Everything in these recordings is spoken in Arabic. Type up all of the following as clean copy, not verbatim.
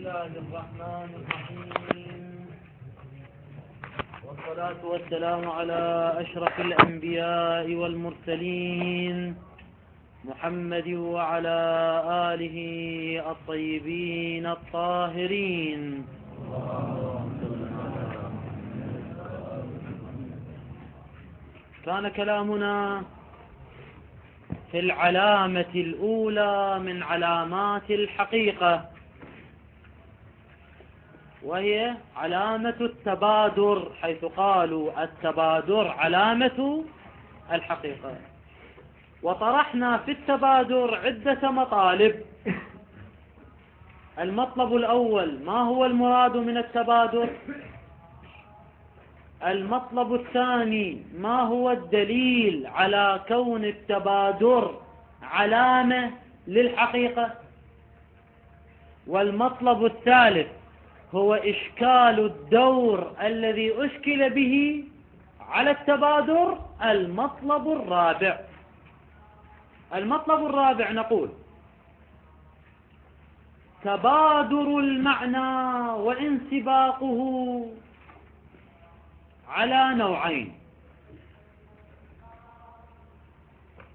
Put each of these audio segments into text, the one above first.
الله الرحمن الرحيم، والصلاة والسلام على أشرف الأنبياء والمرسلين محمد وعلى آله الطيبين الطاهرين. كان كلامنا في العلامة الأولى من علامات الحقيقة، وهي علامة التبادر، حيث قالوا التبادر علامة الحقيقة. وطرحنا في التبادر عدة مطالب. المطلب الأول: ما هو المراد من التبادر؟ المطلب الثاني: ما هو الدليل على كون التبادر علامة للحقيقة؟ والمطلب الثالث هو إشكال الدور الذي أشكل به على التبادر. المطلب الرابع نقول: تبادر المعنى وانسباقه على نوعين.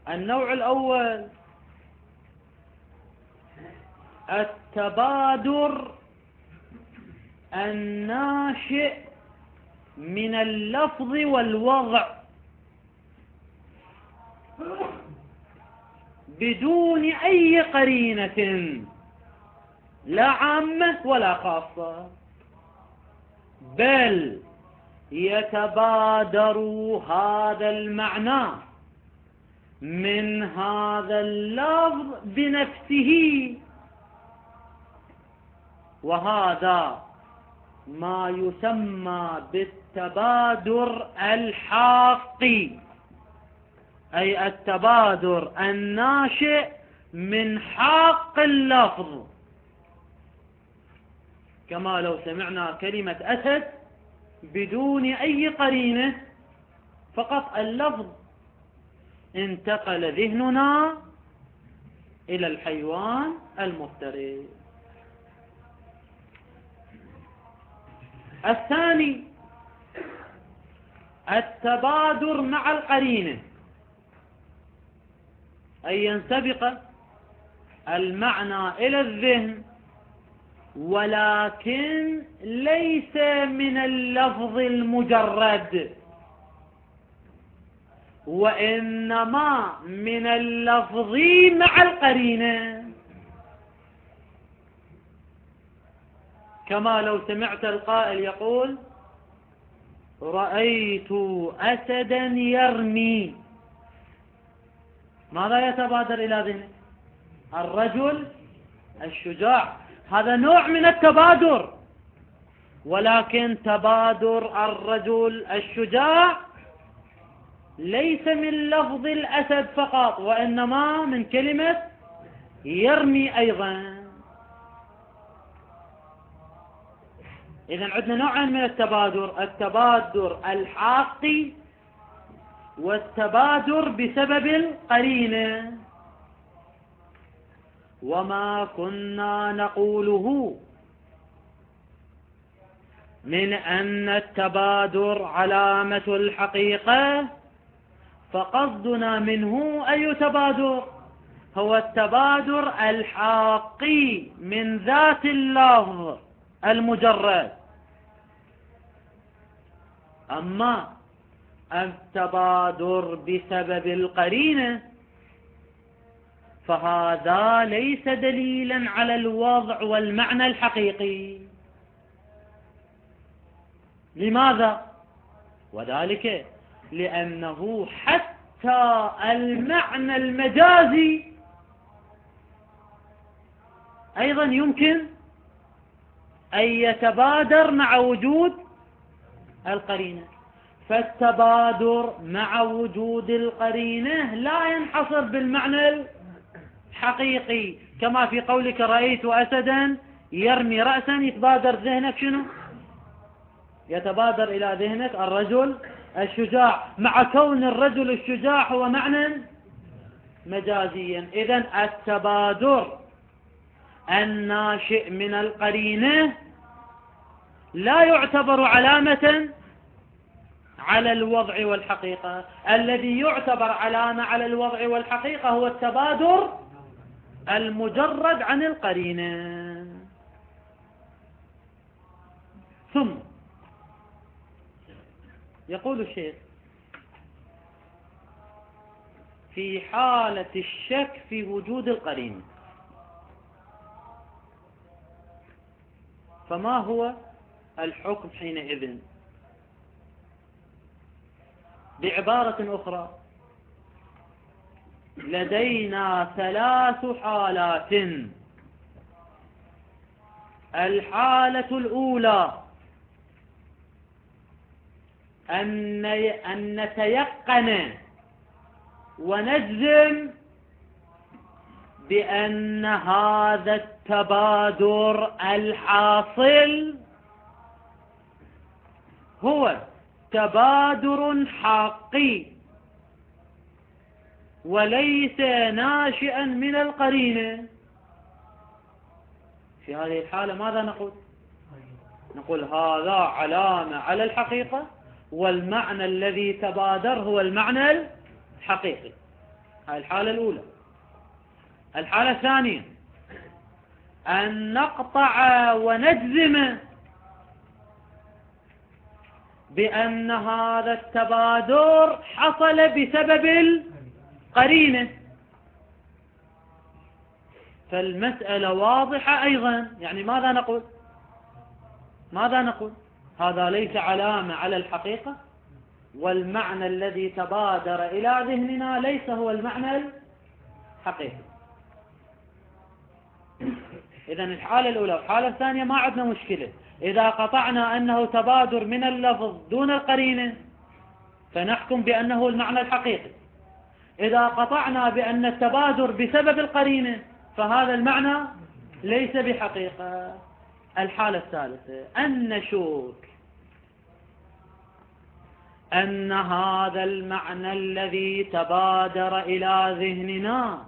النوع الأول: التبادر الناشئ من اللفظ والوضع بدون أي قرينة، لا عامة ولا خاصة، بل يتبادر هذا المعنى من هذا اللفظ بنفسه، وهذا ما يسمى بالتبادر الحاقي، أي التبادر الناشئ من حاق اللفظ. كما لو سمعنا كلمة أسد بدون أي قرينة، فقط اللفظ، انتقل ذهننا إلى الحيوان المفترس. الثاني: التبادر مع القرينة، أي ينسبق المعنى إلى الذهن ولكن ليس من اللفظ المجرد، وإنما من اللفظ مع القرينة. كما لو سمعت القائل يقول: رأيت أسدا يرمي، ماذا يتبادر إلى ذهنك؟ الرجل الشجاع. هذا نوع من التبادر، ولكن تبادر الرجل الشجاع ليس من لفظ الأسد فقط، وإنما من كلمة يرمي أيضا. إذن عندنا نوعين من التبادر: التبادر الحاقي والتبادر بسبب القرينة. وما كنا نقوله من أن التبادر علامة الحقيقة، فقصدنا منه أي تبادر؟ هو التبادر الحاقي من ذات اللفظ المجرد. أما التبادر بسبب القرينة فهذا ليس دليلا على الوضع والمعنى الحقيقي. لماذا؟ وذلك لأنه حتى المعنى المجازي أيضا يمكن أن يتبادر مع وجود القرينة. فالتبادر مع وجود القرينة لا ينحصر بالمعنى الحقيقي، كما في قولك رأيت أسدا يرمي رأسا، يتبادر ذهنك شنو؟ يتبادر إلى ذهنك الرجل الشجاع، مع كون الرجل الشجاع هو معنى مجازيا. إذن التبادر الناشئ من القرينة لا يعتبر علامة على الوضع والحقيقة. الذي يعتبر علامة على الوضع والحقيقة هو التبادر المجرد عن القرينة. ثم يقول الشيخ: في حالة الشك في وجود القرينة، فما هو الحكم حينئذ؟ بعبارة أخرى، لدينا 3 حالات. الحالة الأولى أن نتيقن ونجزم بأن هذا التبادر الحاصل هو تبادر حقي وليس ناشئا من القرينة. في هذه الحالة ماذا نقول؟ نقول هذا علامة على الحقيقة، والمعنى الذي تبادر هو المعنى الحقيقي. هذه الحالة الأولى. الحالة الثانية أن نقطع ونجزم بأن هذا التبادر حصل بسبب القرينة. فالمسألة واضحة أيضا. يعني ماذا نقول؟ هذا ليس علامة على الحقيقة، والمعنى الذي تبادر إلى ذهننا ليس هو المعنى الحقيقي. إذن الحالة الأولى والحالة الثانية ما عندنا مشكلة. إذا قطعنا أنه تبادر من اللفظ دون القرينة فنحكم بأنه المعنى الحقيقي. إذا قطعنا بأن التبادر بسبب القرينة فهذا المعنى ليس بحقيقة. الحالة الثالثة أن نشك أن هذا المعنى الذي تبادر إلى ذهننا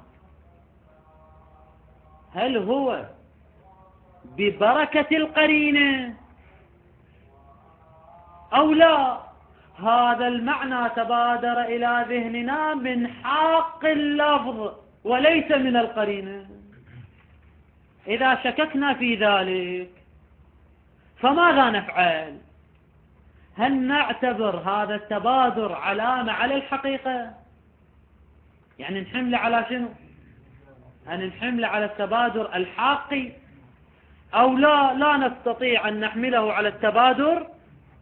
هل هو ببركة القرينة أو لا. هذا المعنى تبادر إلى ذهننا من حق اللفظ وليس من القرينة. إذا شككنا في ذلك فماذا نفعل؟ هل نعتبر هذا التبادر علامة على الحقيقة؟ يعني نحمله على شنو؟ أن نحمله على التبادر الحقي أو لا نستطيع أن نحمله على التبادر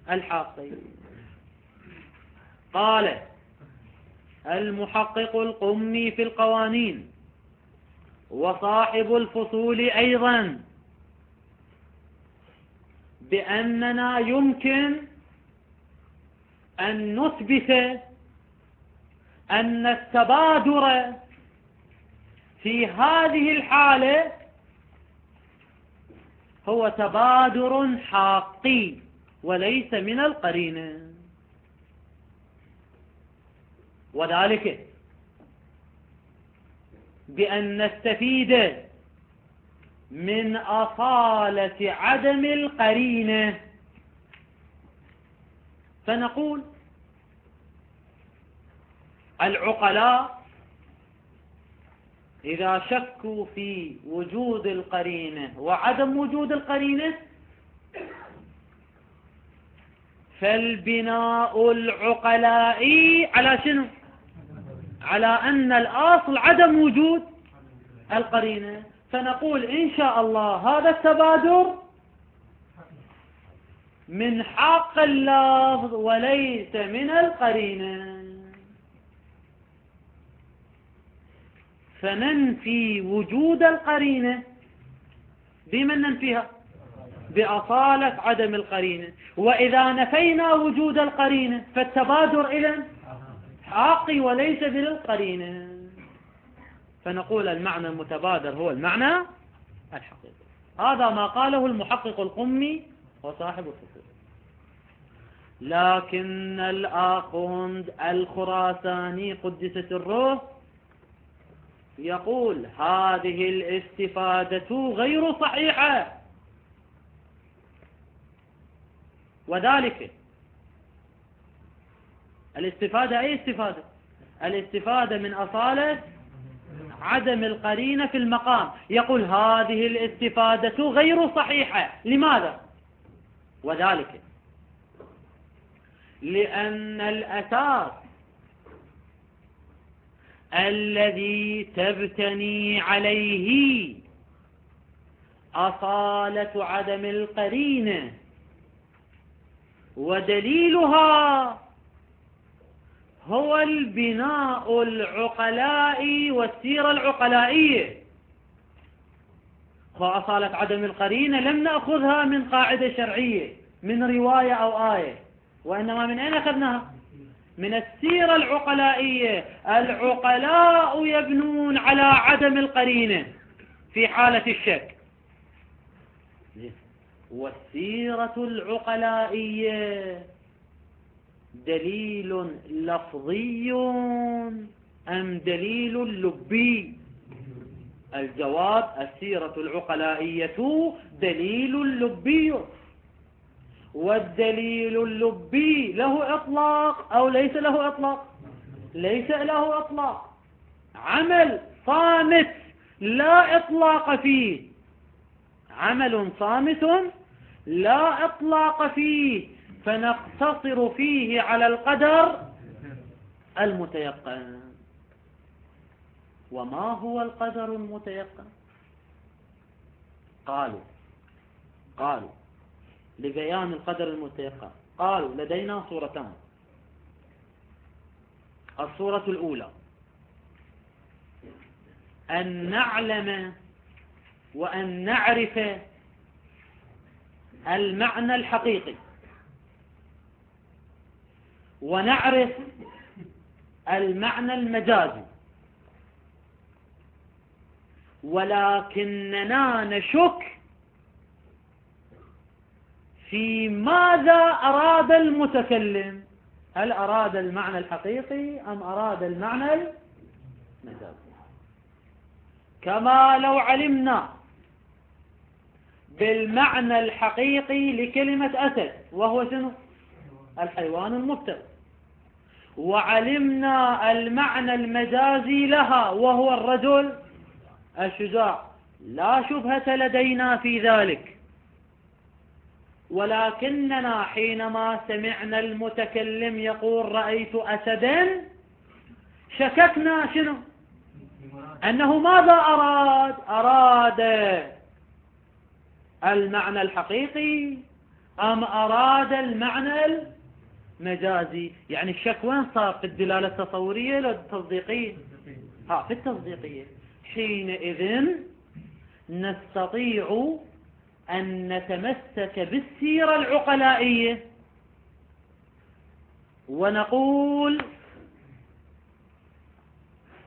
الحقي. قال المحقق القمي في القوانين وصاحب الفصول أيضا بأننا يمكن أن نثبت أن التبادر في هذه الحالة هو تبادر حقي وليس من القرينة. وذلك بأن نستفيد من أصالة عدم القرينة. فنقول العقلاء إذا شكوا في وجود القرينة وعدم وجود القرينة فالبناء العقلائي على شنو؟ على أن الأصل عدم وجود القرينة. فنقول إن شاء الله هذا التبادر من حق اللفظ وليس من القرينة. فننفي وجود القرينة. بمن ننفيها؟ بأصالة عدم القرينة. وإذا نفينا وجود القرينة فالتبادر إذن حقي وليس بالقرينة. فنقول المعنى المتبادر هو المعنى الحقيقي. هذا ما قاله المحقق القمي وصاحب الفصول. لكن الآخوند الخراساني قدس سره يقول هذه الاستفادة غير صحيحة، وذلك الاستفادة أي استفادة؟ الاستفادة من أصالة عدم القرينة في المقام. يقول هذه الاستفادة غير صحيحة. لماذا؟ وذلك لأن الأساس الذي تبتني عليه أصالة عدم القرينة ودليلها هو البناء العقلائي والسيرة العقلائية. وأصالة عدم القرينة لم نأخذها من قاعدة شرعية من رواية أو آية، وإنما من أين أخذناها؟ من السيرة العقلائية. العقلاء يبنون على عدم القرينة في حالة الشك، والسيرة العقلائية دليل لفظي أم دليل لبي؟ الجواب السيرة العقلائية دليل لبي، والدليل اللبي له إطلاق أو ليس له إطلاق؟ ليس له إطلاق، عمل صامت لا إطلاق فيه، عمل صامت لا إطلاق فيه، فنقتصر فيه على القدر المتيقن. وما هو القدر المتيقن؟ قالوا لبيان القدر المتيقن قالوا لدينا صورتان. الصورة الأولى أن نعلم وأن نعرف المعنى الحقيقي، ونعرف المعنى المجازي، ولكننا نشك في ماذا أراد المتكلم، هل أراد المعنى الحقيقي أم أراد المعنى المجازي؟ كما لو علمنا بالمعنى الحقيقي لكلمة أسد وهو شنو؟ الحيوان المفترس، وعلمنا المعنى المجازي لها وهو الرجل الشجاع، لا شبهة لدينا في ذلك، ولكننا حينما سمعنا المتكلم يقول رأيت أسدا شككنا شنو؟ أنه ماذا أراد المعنى الحقيقي أم أراد المعنى المجازي؟ يعني الشك وين صار؟ في الدلالة التصورية ولا التصديقية؟ في التصديقية. حينئذ نستطيع أن نتمسك بالسيرة العقلائية ونقول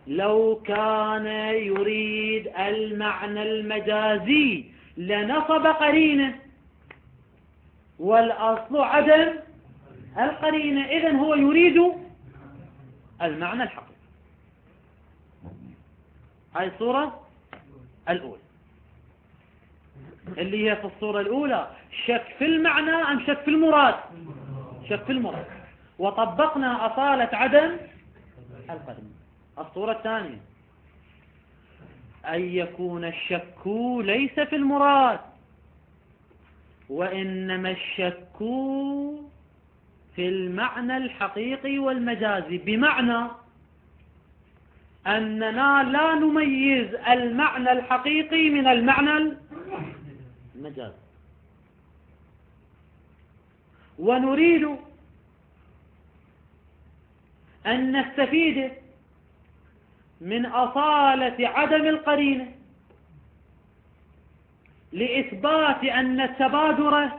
لو كان يريد المعنى المجازي لنصب قرينة، والأصل عدم القرينة، إذن هو يريد المعنى الحقيقي. هاي الصورة الأولى اللي هي في الصورة الأولى شك في المعنى أم شك في المراد؟ شك في المراد، وطبقنا أصالة عدم القرينة. الصورة الثانية أن يكون الشك ليس في المراد، وإنما الشك في المعنى الحقيقي والمجازي، بمعنى أننا لا نميز المعنى الحقيقي من المعنى المجازي، ونريد أن نستفيد من أصالة عدم القرينة لإثبات أن التبادر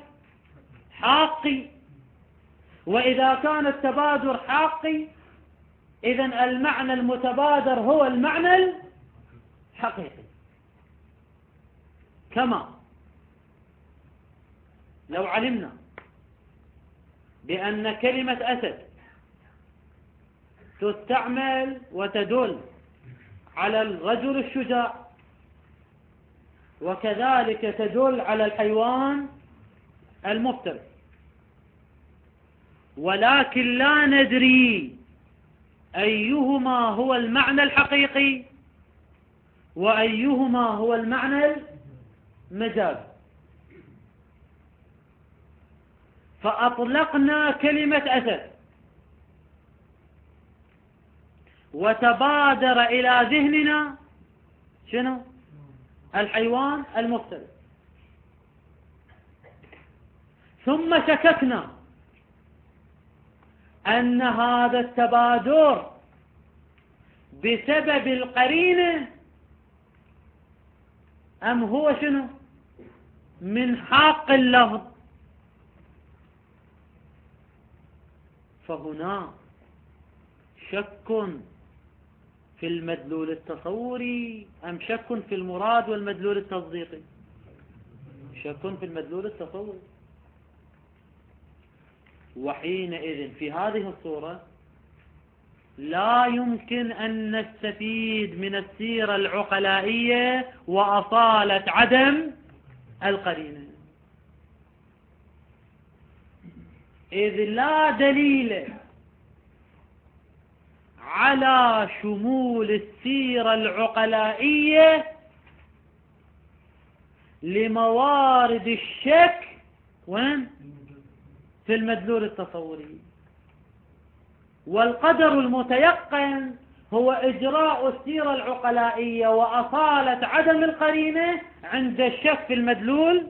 حقي، وإذا كان التبادر حقي إذن المعنى المتبادر هو المعنى الحقيقي. كما لو علمنا بأن كلمة أسد تستعمل وتدل على الرجل الشجاع، وكذلك تدل على الحيوان المفترس، ولكن لا ندري أيهما هو المعنى الحقيقي وأيهما هو المعنى المجازي. فأطلقنا كلمة أسد، وتبادر إلى ذهننا شنو؟ الحيوان المفترس. ثم شككنا أن هذا التبادر بسبب القرينة أم هو شنو؟ من حق اللفظ. فهنا شك في المدلول التصوري أم شك في المراد والمدلول التصديقي؟ شك في المدلول التصوري. وحينئذ في هذه الصورة لا يمكن أن نستفيد من السيرة العقلائية وأصالة عدم القرينة، إذ لا دليل على شمول السيرة العقلائية لموارد الشك وين؟ في المدلول التصوري. والقدر المتيقن هو إجراء السيرة العقلائية وأصالة عدم القرينة عند الشك في المدلول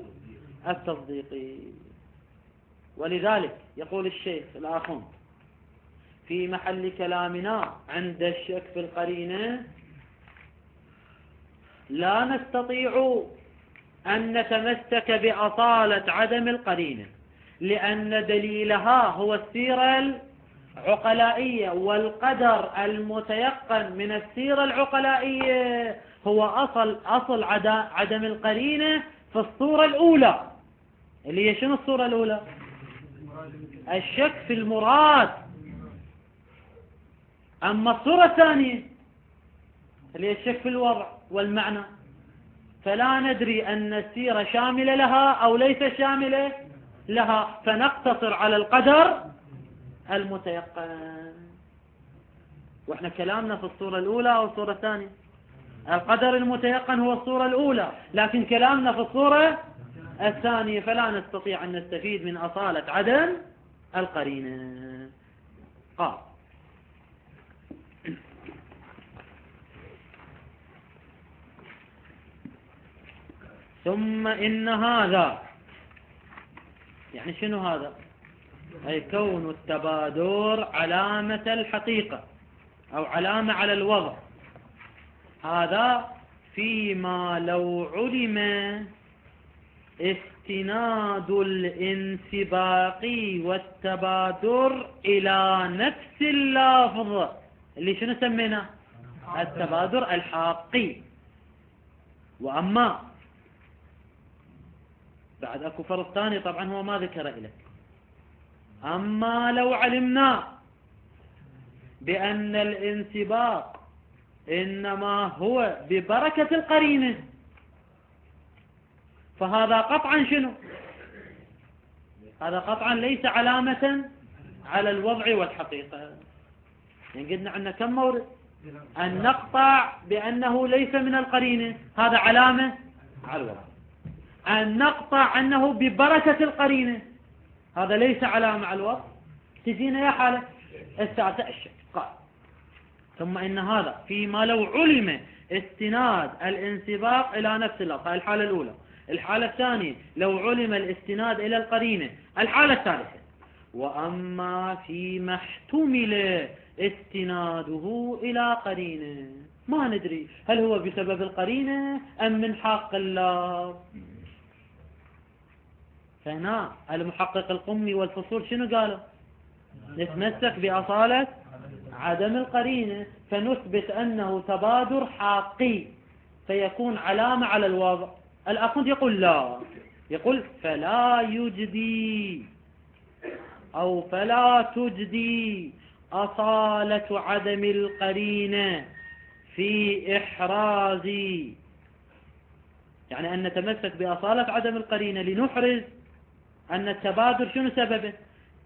التصديقي. ولذلك يقول الشيخ الآخر في محل كلامنا عند الشك في القرينة: لا نستطيع أن نتمسك بأصالة عدم القرينة، لأن دليلها هو السيرة العقلائية، والقدر المتيقن من السيرة العقلائية هو أصل عدم القرينة في الصورة الأولى، اللي هي شنو الصورة الأولى؟ الشك في المراد. أما الصورة الثانية اللي هي الشك في الوضع والمعنى، فلا ندري أن السيرة شاملة لها أو ليس شاملة لها، فنقتصر على القدر المتيقن. وإحنا كلامنا في الصورة الأولى أو الصورة الثانية؟ القدر المتيقن هو الصورة الأولى، لكن كلامنا في الصورة الثانية، فلا نستطيع أن نستفيد من أصالة عدم القرينة. قال: ثم إن هذا، يعني شنو هذا؟ أي كون التبادر علامة الحقيقة أو علامة على الوضع، هذا فيما لو علم استناد الانسباق والتبادر إلى نفس اللفظ، اللي شنو سمينا؟ التبادر الحاقي. وأما بعد أكو فرق ثاني طبعا هو ما ذكر لك: أما لو علمنا بأن الانسباق إنما هو ببركة القرينة، فهذا قطعا شنو؟ هذا قطعا ليس علامة على الوضع والحقيقة. يعني قلنا عندنا كم مورد؟ أن نقطع بأنه ليس من القرينة، هذا علامة على الوضع. أن نقطع أنه ببركة القرينة، هذا ليس علامة على الوضع. تجينا يا حالة الساعة الشك. قال: ثم إن هذا فيما لو علم استناد الانسباق إلى نفس اللفظ، الحالة الأولى. الحالة الثانية لو علم الاستناد إلى القرينة. الحالة الثالثة: وأما فيما احتمل استناده إلى قرينة، ما ندري هل هو بسبب القرينة أم من حق الله. فهنا المحقق القمي والفصول شنو قالوا؟ نتمسك بأصالة عدم القرينة، فنثبت أنه تبادر حقي فيكون علامة على الوضع. الآخر يقول لا، يقول فلا يجدي أو فلا تجدي أصالة عدم القرينة في إحراز، يعني أن نتمسك بأصالة عدم القرينة لنحرز أن التبادر شنو سببه؟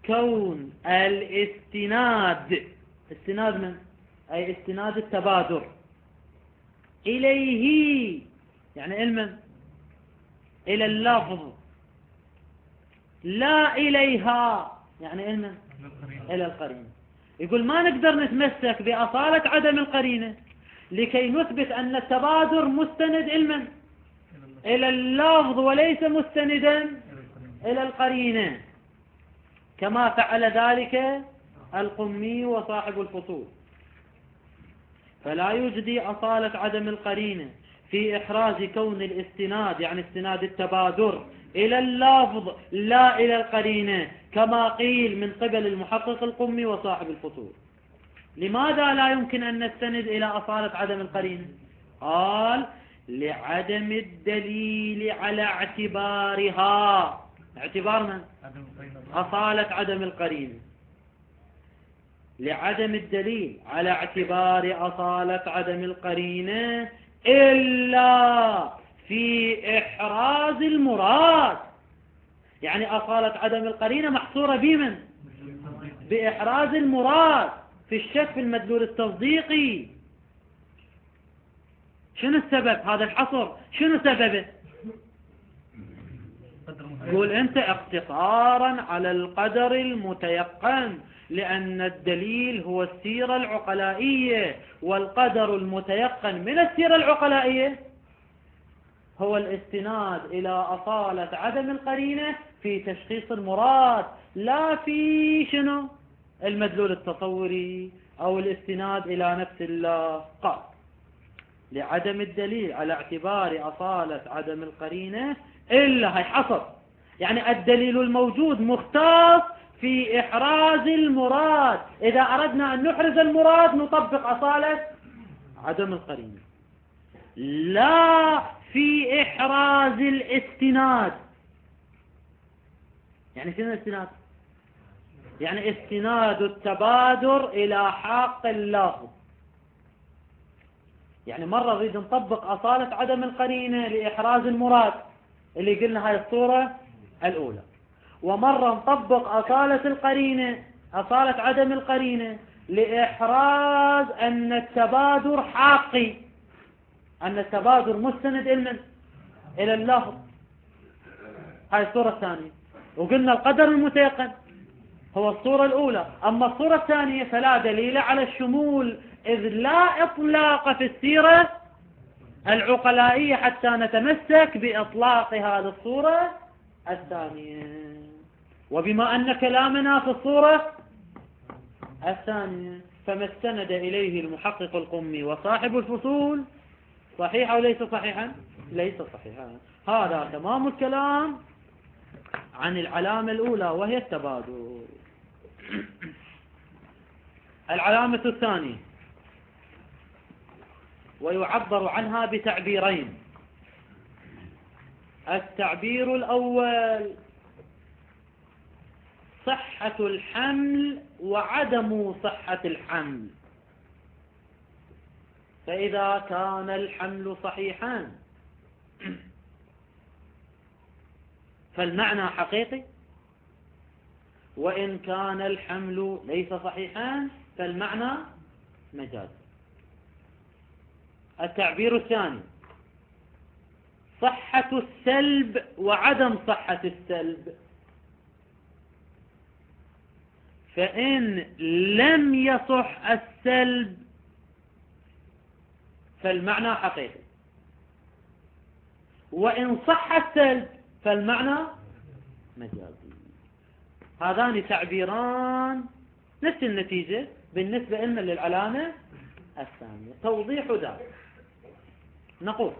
كون الاستناد، استناد من؟ أي استناد التبادر إليه، يعني المن؟ إلى اللفظ، لا إليها، يعني المن؟ إلى القرينة. يقول ما نقدر نتمسك بأصالة عدم القرينة لكي نثبت أن التبادر مستند المن؟ إلى اللفظ وليس مستندا إلى القرينة، كما فعل ذلك القمي وصاحب الفصول. فلا يجدي أصالة عدم القرينة في إحراز كون الاستناد، يعني استناد التبادر، إلى اللفظ لا إلى القرينة، كما قيل من قبل المحقق القمي وصاحب الفصول. لماذا لا يمكن أن نستند إلى أصالة عدم القرينة؟ قال لعدم الدليل على اعتبارها. اعتبار من؟ أصالة عدم القرينة. لعدم الدليل على اعتبار أصالة عدم القرينة إلا في إحراز المراد، يعني أصالة عدم القرينة محصورة بمن؟ بإحراز المراد، في الشك في المدلول التصديقي. شنو السبب هذا الحصر؟ شنو سببه؟ قول أنت اقتصارا على القدر المتيقن، لأن الدليل هو السيرة العقلائية، والقدر المتيقن من السيرة العقلائية هو الاستناد إلى أصالة عدم القرينة في تشخيص المراد، لا في شنو؟ المدلول التصوري أو الاستناد إلى نفس الله. قال لعدم الدليل على اعتبار أصالة عدم القرينة إلا، هي حصر، يعني الدليل الموجود مختص في إحراز المراد. إذا أردنا أن نحرز المراد نطبق أصالة عدم القرينة، لا في إحراز الاستناد. يعني شنو الاستناد؟ يعني استناد التبادر إلى حق اللفظ. يعني مرة نريد نطبق أصالة عدم القرينة لإحراز المراد اللي قلنا هاي الصورة الأولى، ومرة نطبق أصالة القرينة، أصالة عدم القرينة لإحراز أن التبادر حقي، أن التبادر مستند إلى اللفظ. هاي الصورة الثانية. وقلنا القدر المتيقن هو الصورة الأولى. أما الصورة الثانية فلا دليل على الشمول، إذ لا إطلاق في السيرة العقلائية حتى نتمسك بإطلاق هذه الصورة الثانية. وبما أن كلامنا في الصورة الثانية فما استند إليه المحقق القمي وصاحب الفصول صحيح أو ليس صحيحا؟ ليس صحيحا. هذا تمام الكلام عن العلامة الأولى وهي التبادل. العلامة الثانية ويعبر عنها بتعبيرين. التعبير الأول صحة الحمل وعدم صحة الحمل. فإذا كان الحمل صحيحا فالمعنى حقيقي، وإن كان الحمل ليس صحيحا فالمعنى مجازي. التعبير الثاني صحة السلب وعدم صحة السلب. فإن لم يصح السلب فالمعنى حقيقي، وإن صح السلب فالمعنى مجازي. هذان تعبيران نفس النتيجة بالنسبة لنا للعلامة الثانية. توضيح ذلك نقول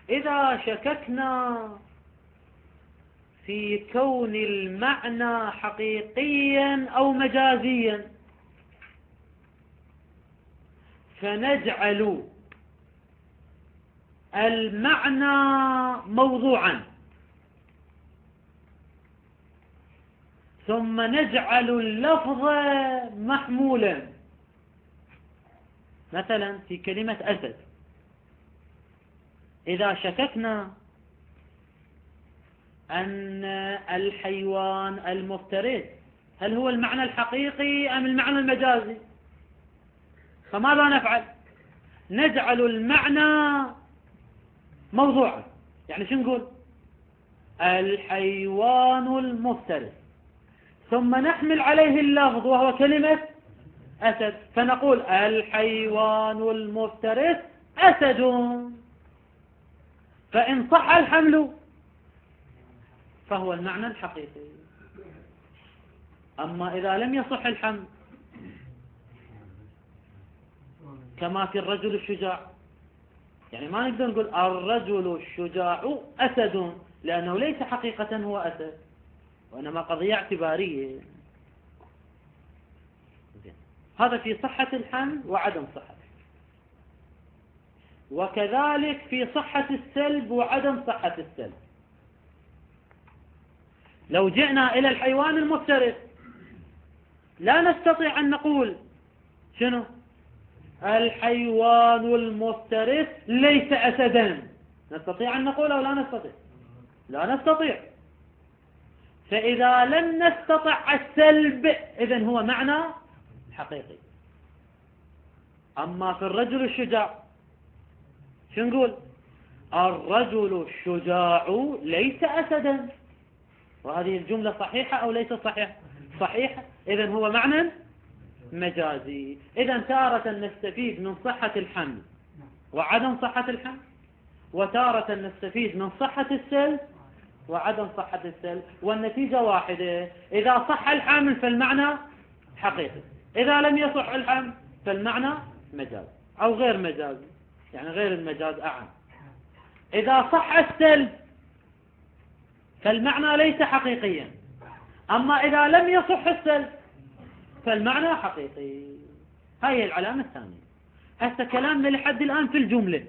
إذا شككنا في كون المعنى حقيقيا أو مجازيا فنجعل المعنى موضوعا، ثم نجعل اللفظ محمولا، مثلا في كلمة أسد، إذا شككنا أن الحيوان المفترس هل هو المعنى الحقيقي أم المعنى المجازي، فماذا نفعل؟ نجعل المعنى موضوعا. يعني شو نقول؟ الحيوان المفترس، ثم نحمل عليه اللفظ وهو كلمة أسد، فنقول الحيوان المفترس أسد. فإن صح الحمل فهو المعنى الحقيقي. أما إذا لم يصح الحمل كما في الرجل الشجاع، يعني ما نقدر نقول الرجل الشجاع أسد، لأنه ليس حقيقة هو أسد، وإنما قضية اعتبارية. هذا في صحة الحمل وعدم صحة، وكذلك في صحة السلب وعدم صحة السلب. لو جئنا إلى الحيوان المفترس لا نستطيع أن نقول شنو؟ الحيوان المفترس ليس أسدا. نستطيع أن نقول أو لا نستطيع؟ لا نستطيع. فإذا لم نستطع السلب إذن هو معنى حقيقي. أما في الرجل الشجاع شو نقول؟ الرجل الشجاع ليس أسدا. وهذه الجملة صحيحة أو ليست صحيحة؟ صحيحة. إذن هو معنى مجازي. إذن تارة نستفيد من صحة الحمل وعدم صحة الحمل، وتارة نستفيد من صحة السلب وعدم صحة السلب، والنتيجة واحدة. إذا صح الحمل فالمعنى حقيقي، إذا لم يصح الحمل فالمعنى مجاز أو غير مجازي، يعني غير المجاز أعم. إذا صح السلب فالمعنى ليس حقيقيا، أما إذا لم يصح السلب فالمعنى حقيقي. هاي العلامة الثانية. هذا كلامنا لحد الآن في الجملة،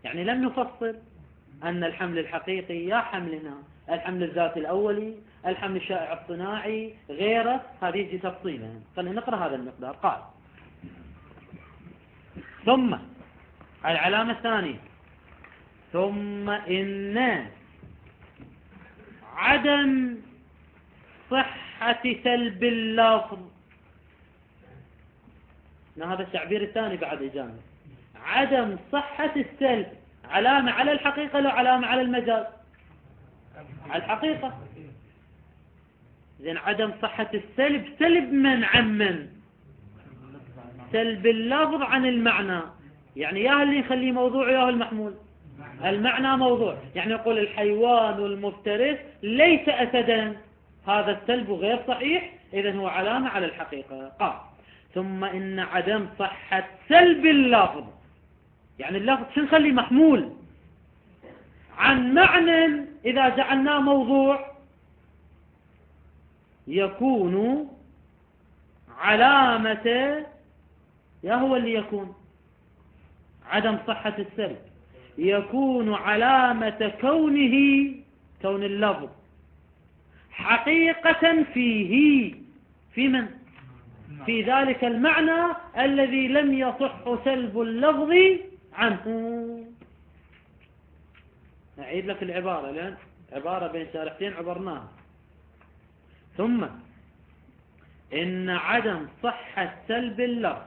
يعني لم نفصل أن الحمل الحقيقي يا حملنا الحمل الذاتي الأولي، الحمل الشائع الصناعي، غيره. هذه يجي تفصيلا. خلينا نقرأ هذا المقدار. قال ثم العلامة الثانية، ثم إن عدم صحة سلب اللفظ. هذا التعبير الثاني بعد إجابة. عدم صحة السلب علامة على الحقيقة لو علامة على المجاز؟ على الحقيقة. إذن عدم صحة السلب سلب من عن من؟ سلب اللفظ عن المعنى. يعني يا اللي يخليه موضوع يا المحمول. المعنى موضوع، يعني يقول الحيوان المفترس ليس أسدا، هذا السلب غير صحيح، إذن هو علامة على الحقيقة. قال ثم إن عدم صحة سلب اللفظ، يعني اللفظ شو نخليه محمول عن معنى، إذا جعلناه موضوع يكون علامة، يا هو اللي يكون عدم صحة السلب، يكون علامة كونه، كون اللفظ حقيقة فيه، في من؟ في ذلك المعنى الذي لم يصح سلب اللفظ عنه. أعيد لك العبارة، لأن عبارة بين شارحتين عبرناها. ثم إن عدم صحة سلب اللفظ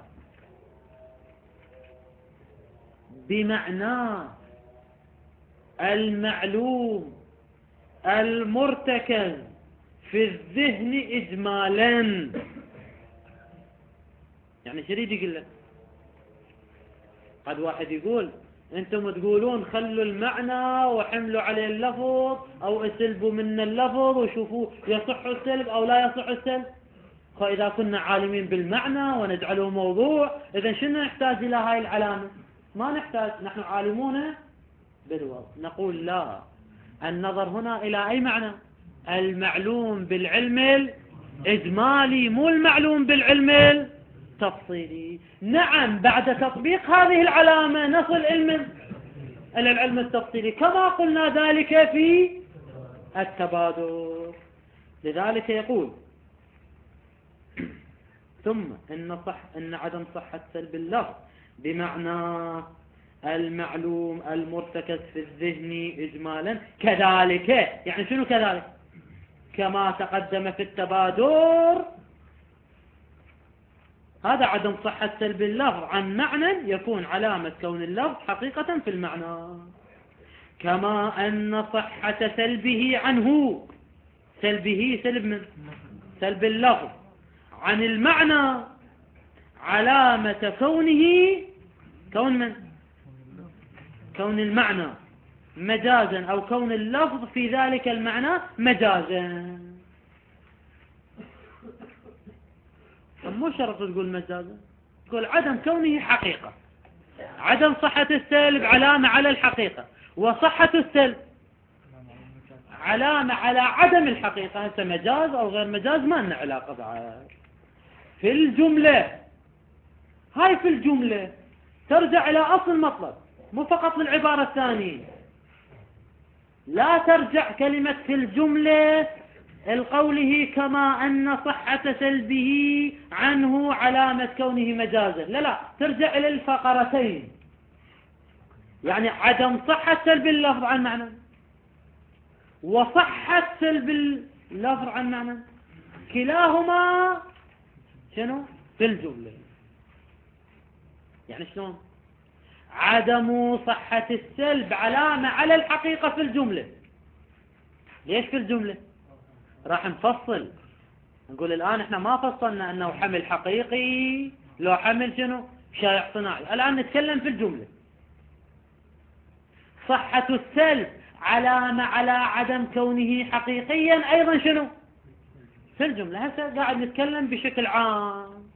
بمعنى المعلوم المرتكز في الذهن إجمالا. يعني شريد يقول لك، قد واحد يقول انتم تقولون خلوا المعنى وحملوا عليه اللفظ او اسلبوا من اللفظ وشوفوا يصح السلب او لا يصح السلب. فإذا كنا عالمين بالمعنى ونجعله موضوع، إذن شنو نحتاج إلى هاي العلامة؟ ما نحتاج، نحن عالمون بالوضع. نقول لا، النظر هنا إلى أي معنى؟ المعلوم بالعلم الإجمالي، مو المعلوم بالعلم التفصيلي. نعم، بعد تطبيق هذه العلامة نصل إلى العلم التفصيلي، كما قلنا ذلك في التبادر. لذلك يقول ثم إن عدم صحة سلب اللفظ بمعنى المعلوم المرتكز في الذهن إجمالا كذلك، يعني شنو كذلك؟ كما تقدم في التبادر، هذا عدم صحة سلب اللفظ عن معنى يكون علامة كون اللفظ حقيقة في المعنى، كما أن صحة سلبه عنه، سلبه سلب من سلب اللفظ عن المعنى علامة كونه كون المعنى مجازا، أو كون اللفظ في ذلك المعنى مجازا. مو شرط تقول مجازا، تقول عدم كونه حقيقة. عدم صحة السلب علامة على الحقيقة، وصحة السلب علامة على عدم الحقيقة. هسه مجاز أو غير مجاز ما لنا علاقة بعد. في الجملة، هاي في الجملة ترجع إلى أصل مطلب، مو فقط للعبارة الثانية. لا ترجع كلمة في الجملة القوله كما أن صحة سلبه عنه علامة كونه مجازا، لا، ترجع إلى الفقرتين، يعني عدم صحة سلب اللفظ عن معنى وصحة سلب اللفظ عن معنى، كلاهما شنو في الجملة. يعني شلون؟ عدم صحة السلب علامة على الحقيقة في الجملة. ليش في الجملة؟ راح نفصل، نقول الآن احنا ما فصلنا أنه حمل حقيقي لو حمل شنو شائع صناعي. الآن نتكلم في الجملة. صحة السلب علامة على عدم كونه حقيقيا أيضا شنو في الجملة. هسه قاعد نتكلم بشكل عام.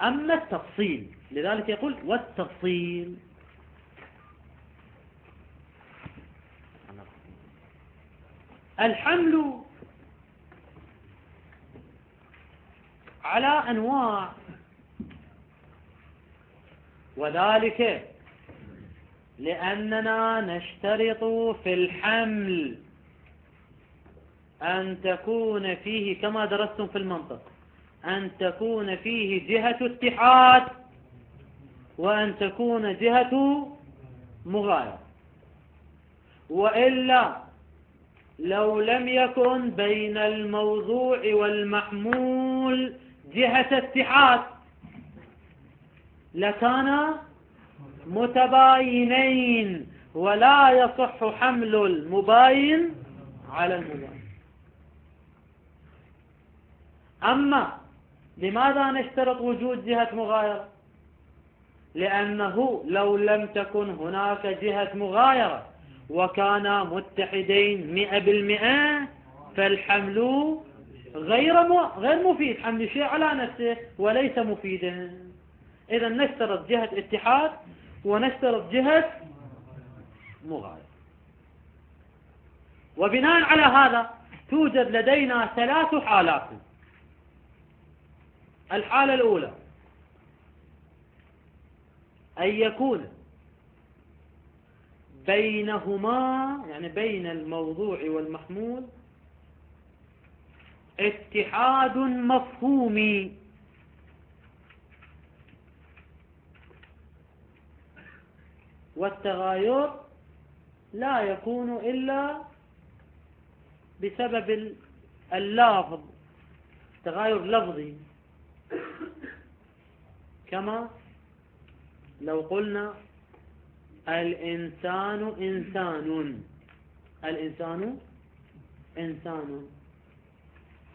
أما التفصيل، لذلك يقول والتفصيل، الحمل على أنواع، وذلك لأننا نشترط في الحمل أن تكون فيه كما درستم في المنطق، أن تكون فيه جهة اتحاد وأن تكون جهة مغايرة، وإلا لو لم يكن بين الموضوع والمحمول جهة اتحاد لكان متباينين، ولا يصح حمل المباين على المباين. أما لماذا نشترط وجود جهة مغايرة؟ لأنه لو لم تكن هناك جهة مغايرة وكانا متحدين 100%، فالحمل غير مفيد، حمل شيء على نفسه وليس مفيدا. إذا نشترط جهة اتحاد ونشترط جهة مغايرة. وبناء على هذا توجد لدينا 3 حالات. الحالة الأولى أن يكون بينهما، يعني بين الموضوع والمحمول، اتحاد مفهومي، والتغاير لا يكون إلا بسبب اللفظ، تغاير لفظي. كما لو قلنا الإنسان إنسان، الإنسان إنسان،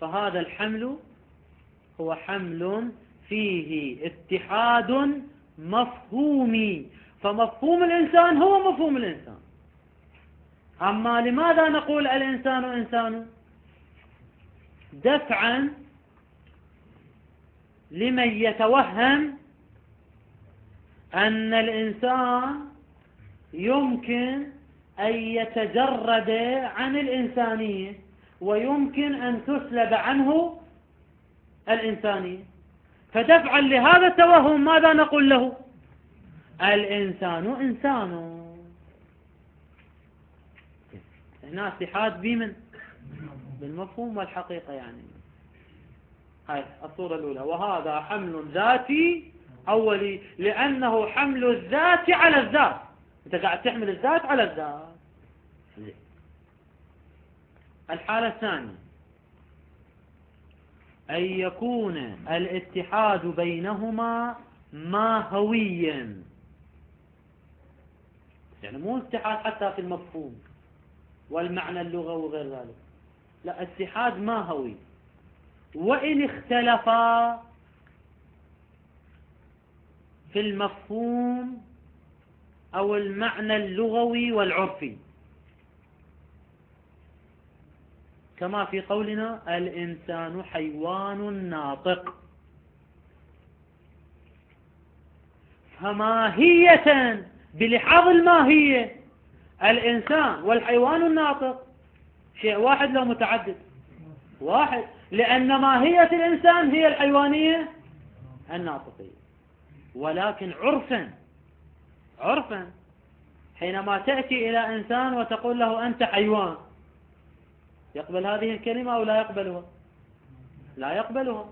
فهذا الحمل هو حمل فيه اتحاد مفهومي، فمفهوم الإنسان هو مفهوم الإنسان. أما لماذا نقول الإنسان إنسان؟ دفعا لمن يتوهم أن الإنسان يمكن أن يتجرد عن الإنسانية ويمكن أن تسلب عنه الإنسانية، فدفعا لهذا التوهم ماذا نقول له؟ الإنسان إنسان. هنا اتحاد بمن؟ بالمفهوم والحقيقة. يعني هاي الصورة الأولى. وهذا حمل ذاتي أولي، لأنه حمل الذات على الذات، أنت قاعد تحمل الذات على الذات. الحالة الثانية أن يكون الاتحاد بينهما ماهويا، يعني مو اتحاد حتى في المفهوم والمعنى اللغوي وغير ذلك، لا، اتحاد ماهوي. وإن اختلفا في المفهوم أو المعنى اللغوي والعرفي، كما في قولنا الإنسان حيوان ناطق، فماهية بلحاظ الماهية الإنسان والحيوان الناطق شيء واحد لو متعدد؟ واحد، لأن ماهية الإنسان هي الحيوانية الناطقية. ولكن عرفا حينما تأتي إلى إنسان وتقول له أنت حيوان، يقبل هذه الكلمة أو لا يقبلها؟ لا يقبلها.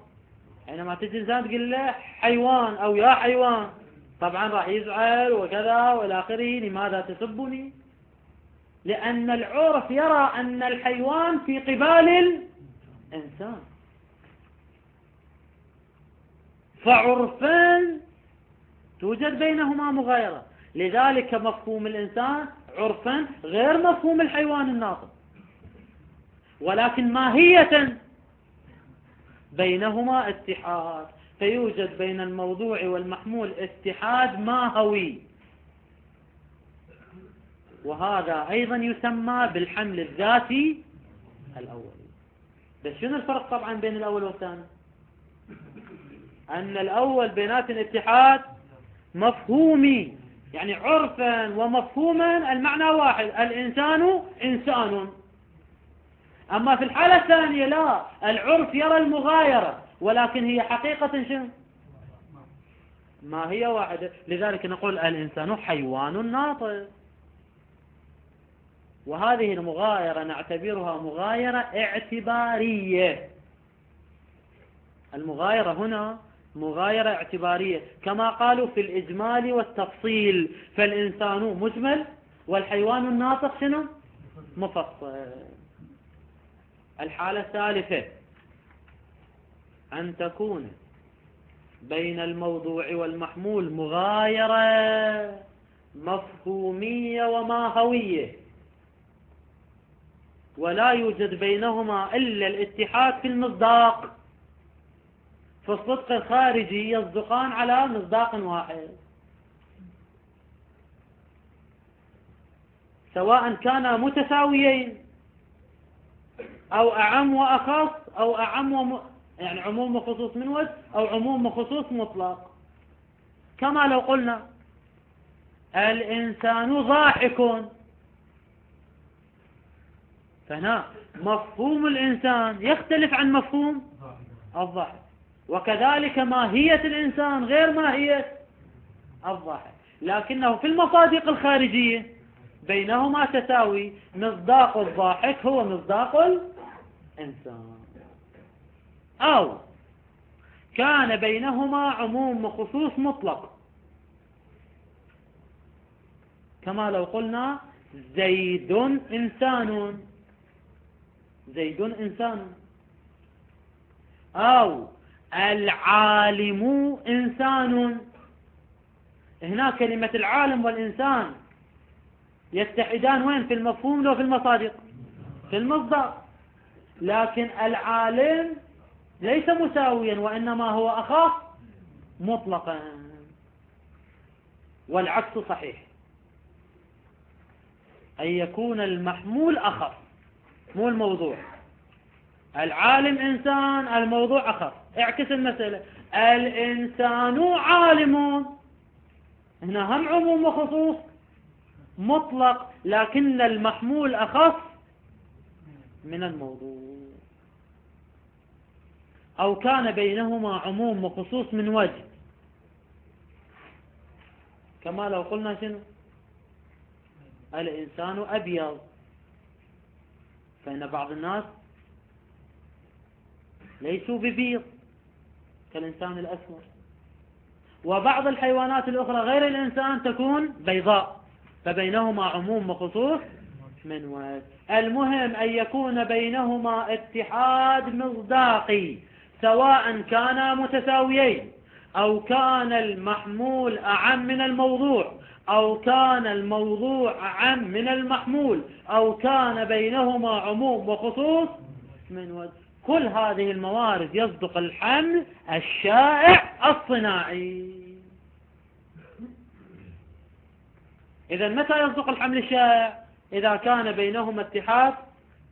حينما تجي إنسان تقول له حيوان أو يا حيوان، طبعا راح يزعل وكذا والى آخره. لماذا تسبني؟ لأن العرف يرى أن الحيوان في قبال الإنسان، فعرفا توجد بينهما مغايرة. لذلك مفهوم الإنسان عرفا غير مفهوم الحيوان الناطق، ولكن ماهية بينهما اتحاد، فيوجد بين الموضوع والمحمول اتحاد ماهوي، وهذا أيضا يسمى بالحمل الذاتي الأولي. بس شنو الفرق طبعا بين الأول والثاني؟ أن الأول بينات اتحاد مفهومي، يعني عرفا ومفهوما المعنى واحد، الإنسان إنسان. أما في الحالة الثانية لا، العرف يرى المغايرة، ولكن هي حقيقة شنو؟ ما هي واحدة. لذلك نقول الإنسان حيوان ناطق. وهذه المغايرة نعتبرها مغايرة اعتبارية. المغايرة هنا مغايرة اعتبارية، كما قالوا في الإجمال والتفصيل، فالإنسان مجمل والحيوان الناطق شنو؟ مفصل. الحالة الثالثة أن تكون بين الموضوع والمحمول مغايرة مفهومية وماهوية، ولا يوجد بينهما إلا الاتحاد في المصداق. في الصدق الخارجي يصدقان على مصداق واحد، سواء كانا متساويين أو أعم وأخص، أو أعم يعني عموم وخصوص من وجه، أو عموم وخصوص مطلق. كما لو قلنا الإنسان ضاحك، فهنا مفهوم الإنسان يختلف عن مفهوم الضاحك، وكذلك ماهية الإنسان غير ماهية الضاحك، لكنه في المصادق الخارجية بينهما تساوي. مصداق الضاحك هو مصداق الإنسان. أو كان بينهما عموم وخصوص مطلق، كما لو قلنا زيد إنسان، زيد إنسان، أو العالم إنسان. هنا كلمة العالم والإنسان يتحدان وين؟ في المفهوم لو في المصادق؟ في المصدر. لكن العالم ليس مساويا، وإنما هو أخف مطلقا، والعكس صحيح، أن يكون المحمول أخف، مو الموضوع. العالم إنسان، الموضوع أخف. اعكس المسألة، الإنسان عالم، هنا هم عموم وخصوص مطلق، لكن المحمول أخف من الموضوع. أو كان بينهما عموم وخصوص من وجه، كما لو قلنا شنو؟ الإنسان أبيض، فإن بعض الناس ليسوا ببيض، كالإنسان الأسمر. وبعض الحيوانات الأخرى غير الإنسان تكون بيضاء، فبينهما عموم وخصوص من وجه. المهم أن يكون بينهما اتحاد مصداقي، سواء كانا متساويين أو كان المحمول أعم من الموضوع، أو كان الموضوع أعم من المحمول، أو كان بينهما عموم وخصوص من وجه. كل هذه الموارد يصدق الحمل الشائع الصناعي. إذا متى يصدق الحمل الشائع؟ إذا كان بينهما اتحاد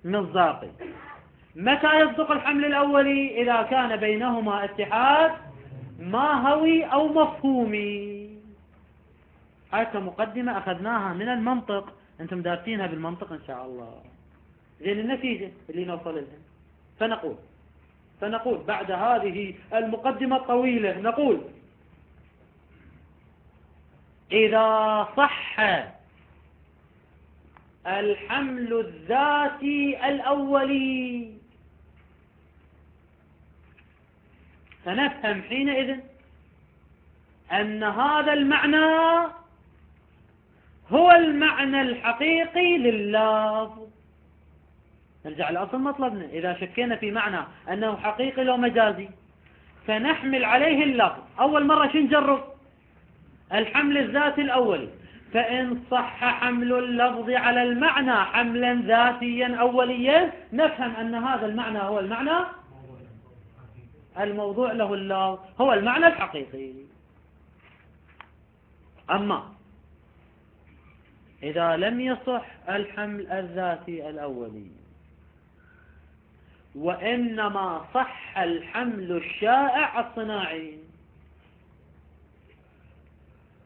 مصداقي. متى يصدق الحمل الأولي؟ إذا كان بينهما اتحاد ماهوي أو مفهومي. هاي كمقدمة أخذناها من المنطق، أنتم دارسينها بالمنطق إن شاء الله. زين النتيجة اللي نوصل لها. فنقول بعد هذه المقدمة الطويلة نقول: إذا صح الحمل الذاتي الأولي فنفهم حينئذ أن هذا المعنى هو المعنى الحقيقي لللفظ. نرجع لأصل مطلبنا. إذا شكينا في معنى أنه حقيقي لو مجازي فنحمل عليه اللفظ. أول مرة شو نجرب؟ الحمل الذاتي الأولي. فإن صح حمل اللفظ على المعنى حملا ذاتيا أوليا نفهم أن هذا المعنى هو المعنى الموضوع له اللفظ، هو المعنى الحقيقي. أما إذا لم يصح الحمل الذاتي الأولي وإنما صح الحمل الشائع الصناعي،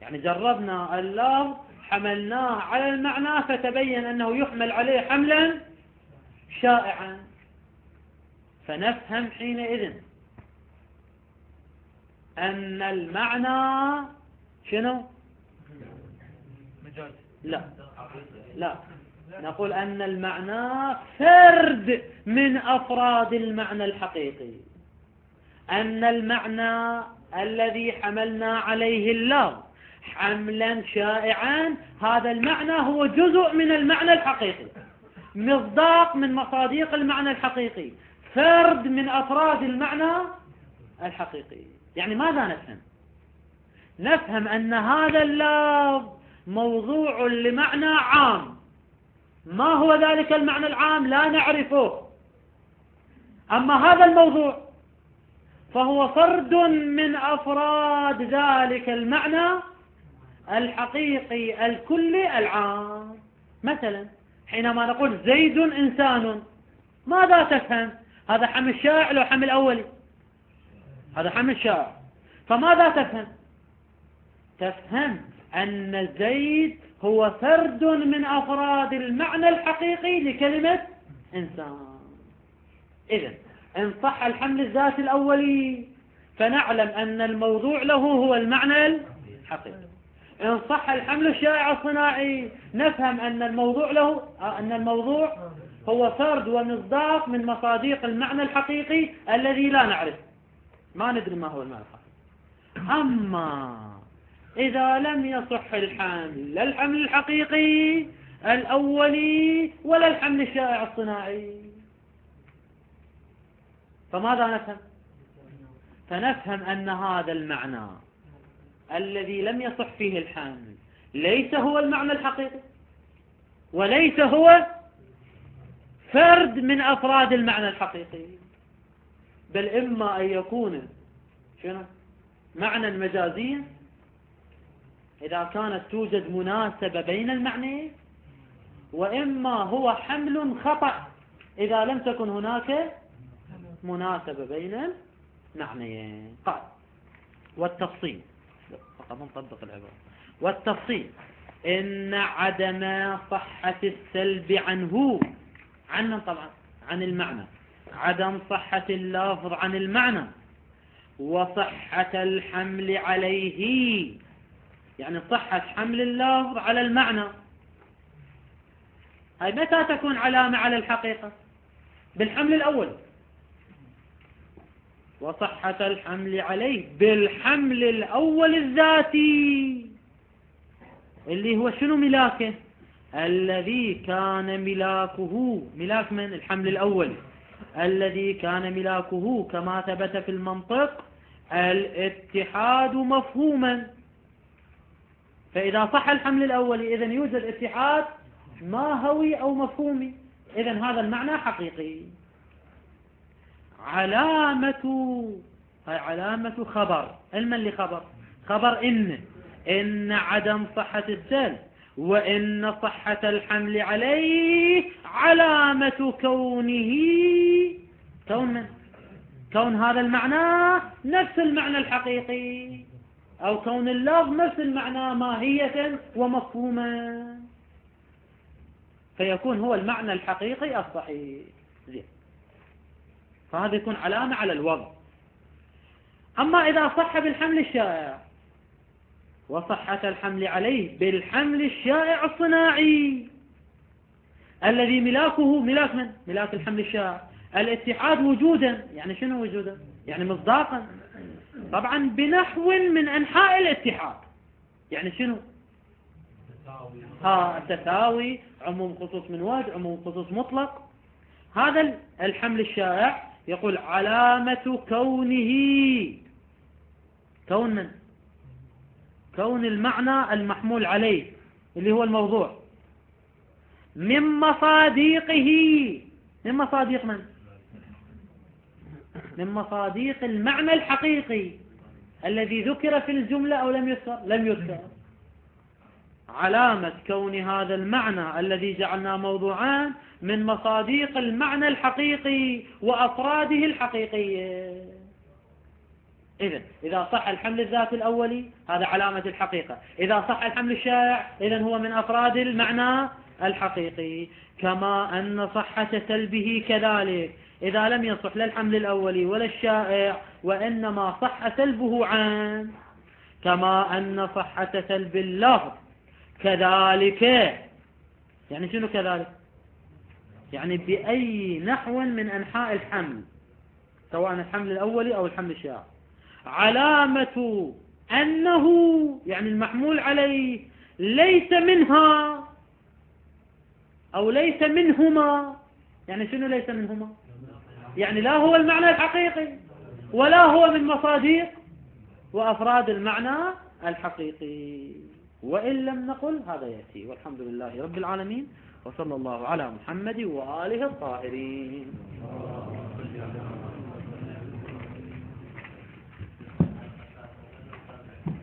يعني جربنا اللفظ حملناه على المعنى فتبين أنه يحمل عليه حملا شائعا، فنفهم حينئذ أن المعنى شنو؟ لا نقول أن المعنى فرد من أفراد المعنى الحقيقي. أن المعنى الذي حملنا عليه اللفظ حملا شائعا هذا المعنى هو جزء من المعنى الحقيقي، مصداق من مصاديق المعنى الحقيقي، فرد من أفراد المعنى الحقيقي. يعني ماذا نفهم؟ نفهم أن هذا اللفظ موضوع لمعنى عام. ما هو ذلك المعنى العام؟ لا نعرفه. أما هذا الموضوع فهو فرد من أفراد ذلك المعنى الحقيقي الكلي العام. مثلا حينما نقول زيد إنسان، ماذا تفهم؟ هذا حمل شائع لو حمل أولي؟ هذا حمل شائع. فماذا تفهم؟ تفهم أن زيد هو فرد من أفراد المعنى الحقيقي لكلمة إنسان. إذن إن صح الحمل الذاتي الأولي فنعلم أن الموضوع له هو المعنى الحقيقي. إن صح الحمل الشائع الصناعي نفهم أن الموضوع هو فرد ومصداق من مصاديق المعنى الحقيقي الذي لا نعرف، ما ندري ما هو المعنى الحقيقي. أما إذا لم يصح الحمل، لا الحمل الحقيقي الأولي ولا الحمل الشائع الصناعي، فماذا نفهم؟ فنفهم أن هذا المعنى الذي لم يصح فيه الحمل ليس هو المعنى الحقيقي وليس هو فرد من أفراد المعنى الحقيقي، بل إما أن يكون شنو؟ معنى مجازيا إذا كانت توجد مناسبة بين المعنيين، وإما هو حمل خطأ إذا لم تكن هناك مناسبة بين المعنيين. قال والتفصيل، فقط نطبق العبارة. والتفصيل إن عدم صحة السلب عنه طبعا عن المعنى، عدم صحة اللفظ عن المعنى وصحة الحمل عليه، يعني صحة حمل اللفظ على المعنى، هاي متى تكون علامة على الحقيقة؟ بالحمل الأول. وصحة الحمل عليه بالحمل الأول الذاتي، اللي هو شنو ملاكه؟ الذي كان ملاكه، ملاك من؟ الحمل الأول، الذي كان ملاكه كما ثبت في المنطق الاتحاد مفهوما. فإذا صح الحمل الأولي إذن يوجد اتحاد ماهوي أو مفهومي، إذن هذا المعنى حقيقي. علامة خبر، علما لخبر، خبر إن عدم صحة السلب وإن صحة الحمل عليه علامة كونه كون هذا المعنى نفس المعنى الحقيقي، أو كون اللفظ نفس المعنى ماهية ومفهوما، فيكون هو المعنى الحقيقي الصحيح. زين، فهذا يكون علامة على الوضع. أما إذا صح بالحمل الشائع وصحة الحمل عليه بالحمل الشائع الصناعي الذي ملاكه ملاك من؟ ملاك الحمل الشائع الاتحاد وجودا. يعني شنو وجودا؟ يعني مصداقا، طبعا بنحو من أنحاء الاتحاد. يعني شنو؟ التساوي، عموم خصوص من وجه، عموم خصوص مطلق. هذا الحمل الشائع يقول علامة كونه كون من؟ كون المعنى المحمول عليه اللي هو الموضوع من مصاديقه. من مصاديق من؟ من مصاديق المعنى الحقيقي الذي ذكر في الجملة أو لم يذكر؟ لم يذكر. علامة كون هذا المعنى الذي جعلناه موضوعان من مصاديق المعنى الحقيقي وأفراده الحقيقية. إذا صح الحمل الذاتي الأولي هذا علامة الحقيقة، إذا صح الحمل الشائع إذن هو من أفراد المعنى الحقيقي. كما أن صحة سلبه كذلك، إذا لم يصح لا الحمل الأولي ولا الشائع وإنما صح سلبه عام. كما أن صحة سلب اللفظ كذلك. يعني شنو كذلك؟ يعني بأي نحو من أنحاء الحمل، سواء الحمل الأولي أو الحمل الشائع، علامة أنه يعني المحمول عليه ليس منها أو ليس منهما. يعني شنو ليس منهما؟ يعني لا هو المعنى الحقيقي ولا هو من مصاديق وأفراد المعنى الحقيقي. وإن لم نقل هذا يأتي. والحمد لله رب العالمين، وصلى الله على محمد وآله الطاهرين.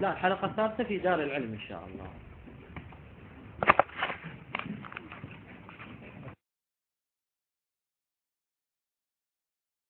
لا، الحلقة الثالثة في دار العلم إن شاء الله.